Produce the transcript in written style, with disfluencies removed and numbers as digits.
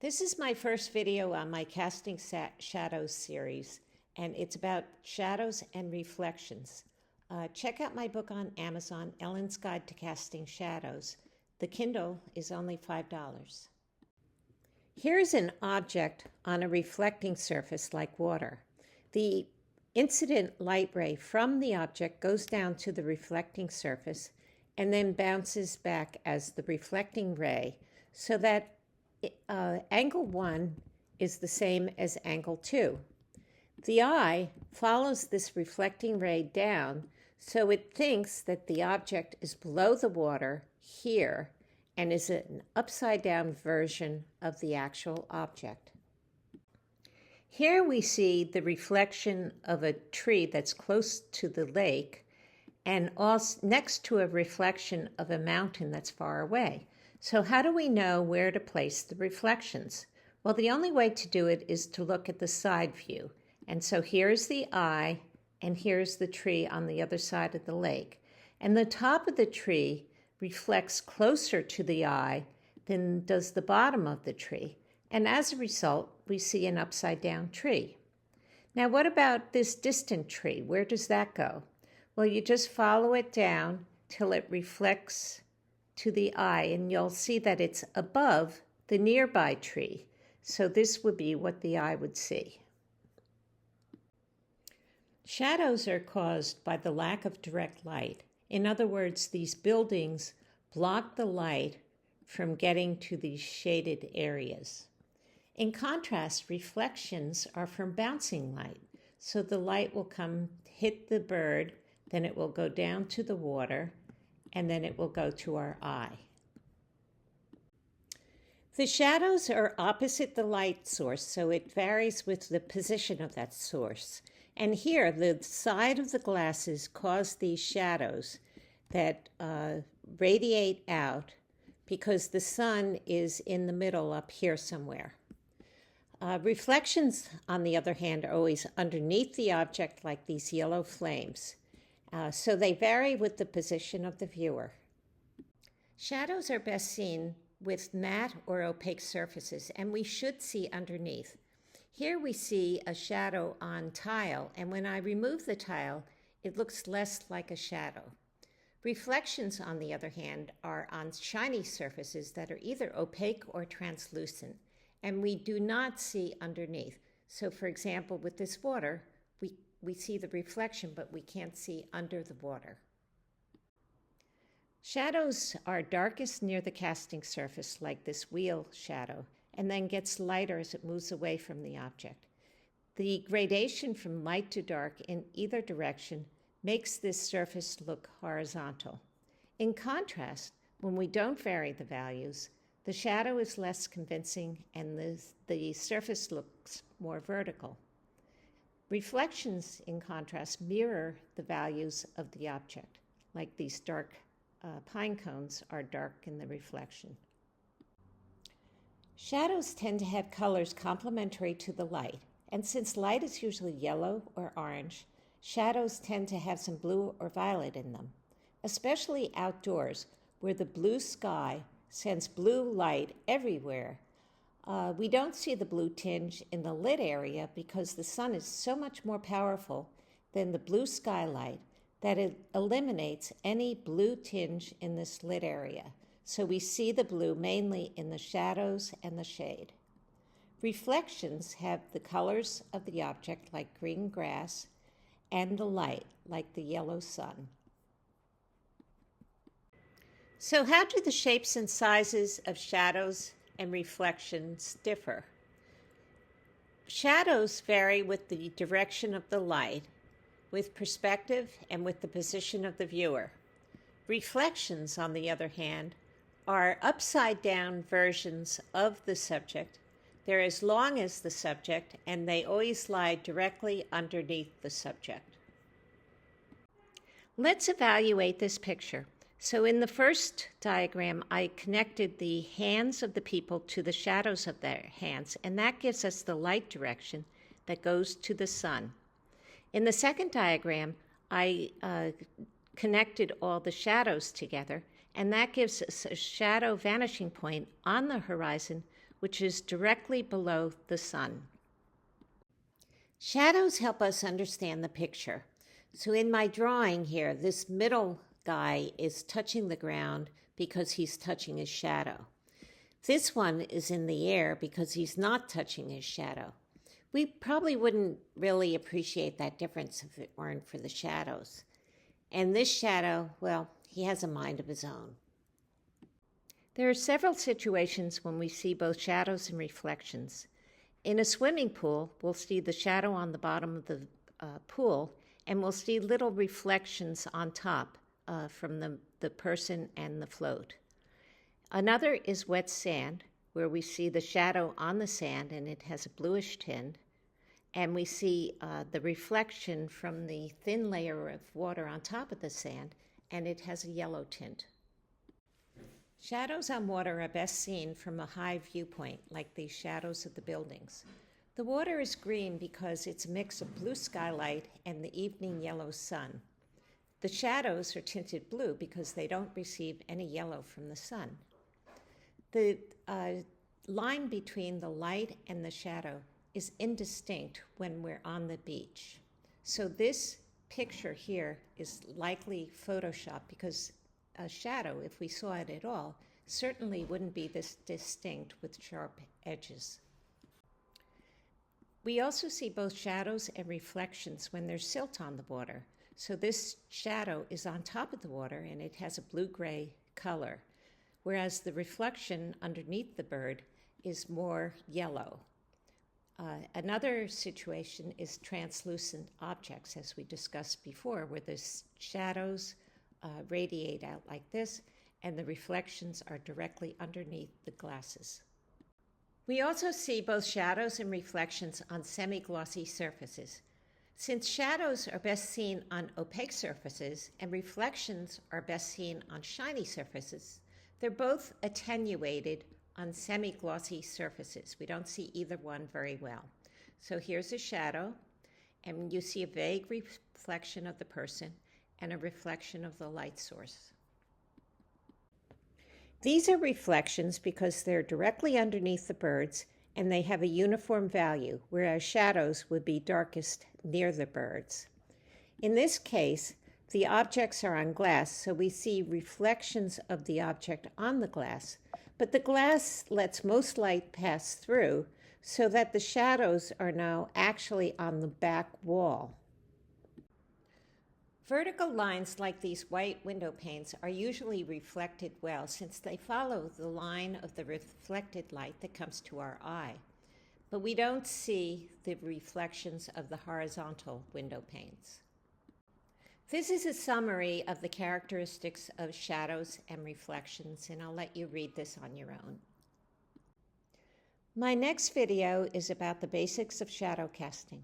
This is my first video on my Casting Shadows series, and it's about shadows and reflections. Check out my book on Amazon, Ellen's Guide to Casting Shadows. The Kindle is only $5. Here's an object on a reflecting surface like water. The incident light ray from the object goes down to the reflecting surface and then bounces back as the reflecting ray, so that angle 1 is the same as angle 2. The eye follows this reflecting ray down, so it thinks that the object is below the water here and is an upside down version of the actual object. Here we see the reflection of a tree that's close to the lake and also next to a reflection of a mountain that's far away. So how do we know where to place the reflections? Well, the only way to do it is to look at the side view. And so here's the eye, and here's the tree on the other side of the lake. And the top of the tree reflects closer to the eye than does the bottom of the tree. And as a result, we see an upside down tree. Now, what about this distant tree? Where does that go? Well, you just follow it down till it reflects to the eye, and you'll see that it's above the nearby tree. So this would be what the eye would see. Shadows are caused by the lack of direct light. In other words, these buildings block the light from getting to these shaded areas. In contrast, reflections are from bouncing light. So the light will come hit the bird, then it will go down to the water, and then it will go to our eye. The shadows are opposite the light source, so it varies with the position of that source. And here, the side of the glasses cause these shadows that radiate out because the sun is in the middle up here somewhere. Reflections, on the other hand, are always underneath the object like these yellow flames. So they vary with the position of the viewer. Shadows are best seen with matte or opaque surfaces, and we should see underneath. Here we see a shadow on tile, and when I remove the tile, it looks less like a shadow. Reflections, on the other hand, are on shiny surfaces that are either opaque or translucent, and we do not see underneath. So, for example, with this water, we see the reflection, but we can't see under the water. Shadows are darkest near the casting surface, like this wheel shadow, and then gets lighter as it moves away from the object. The gradation from light to dark in either direction makes this surface look horizontal. In contrast, when we don't vary the values, the shadow is less convincing and the surface looks more vertical. Reflections, in contrast, mirror the values of the object, like these dark pine cones are dark in the reflection. Shadows tend to have colors complementary to the light, and since light is usually yellow or orange, shadows tend to have some blue or violet in them, especially outdoors, where the blue sky sends blue light everywhere. We don't see the blue tinge in the lit area because the sun is so much more powerful than the blue skylight that it eliminates any blue tinge in this lit area. So we see the blue mainly in the shadows and the shade. Reflections have the colors of the object, like green grass, and the light, like the yellow sun. So how do the shapes and sizes of shadows and reflections differ? Shadows vary with the direction of the light, with perspective, and with the position of the viewer. Reflections, on the other hand, are upside-down versions of the subject. They're as long as the subject, and they always lie directly underneath the subject. Let's evaluate this picture. So in the first diagram, I connected the hands of the people to the shadows of their hands, and that gives us the light direction that goes to the sun. In the second diagram, I connected all the shadows together, and that gives us a shadow vanishing point on the horizon which is directly below the sun. Shadows help us understand the picture. So in my drawing here, this middle guy is touching the ground because he's touching his shadow. This one is in the air because he's not touching his shadow. We probably wouldn't really appreciate that difference if it weren't for the shadows. And this shadow, well, he has a mind of his own. There are several situations when we see both shadows and reflections. In a swimming pool, we'll see the shadow on the bottom of the pool, and we'll see little reflections on top from the person and the float. Another is wet sand, where we see the shadow on the sand and it has a bluish tint, and we see the reflection from the thin layer of water on top of the sand, and it has a yellow tint. Shadows on water are best seen from a high viewpoint, like these shadows of the buildings. The water is green because it's a mix of blue skylight and the evening yellow sun. The shadows are tinted blue because they don't receive any yellow from the sun. The line between the light and the shadow is indistinct when we're on the beach. So this picture here is likely Photoshopped because a shadow, if we saw it at all, certainly wouldn't be this distinct with sharp edges. We also see both shadows and reflections when there's silt on the water. So this shadow is on top of the water and it has a blue-gray color, whereas the reflection underneath the bird is more yellow. Another situation is translucent objects, as we discussed before, where the shadows radiate out like this, and the reflections are directly underneath the glasses. We also see both shadows and reflections on semi-glossy surfaces. Since shadows are best seen on opaque surfaces and reflections are best seen on shiny surfaces, they're both attenuated on semi-glossy surfaces. We don't see either one very well. So here's a shadow, and you see a vague reflection of the person and a reflection of the light source. These are reflections because they're directly underneath the birds and they have a uniform value, whereas shadows would be darkest near the birds. In this case, the objects are on glass, so we see reflections of the object on the glass, but the glass lets most light pass through so that the shadows are now actually on the back wall. Vertical lines like these white window panes are usually reflected well since they follow the line of the reflected light that comes to our eye. But we don't see the reflections of the horizontal window panes. This is a summary of the characteristics of shadows and reflections, and I'll let you read this on your own. My next video is about the basics of shadow casting.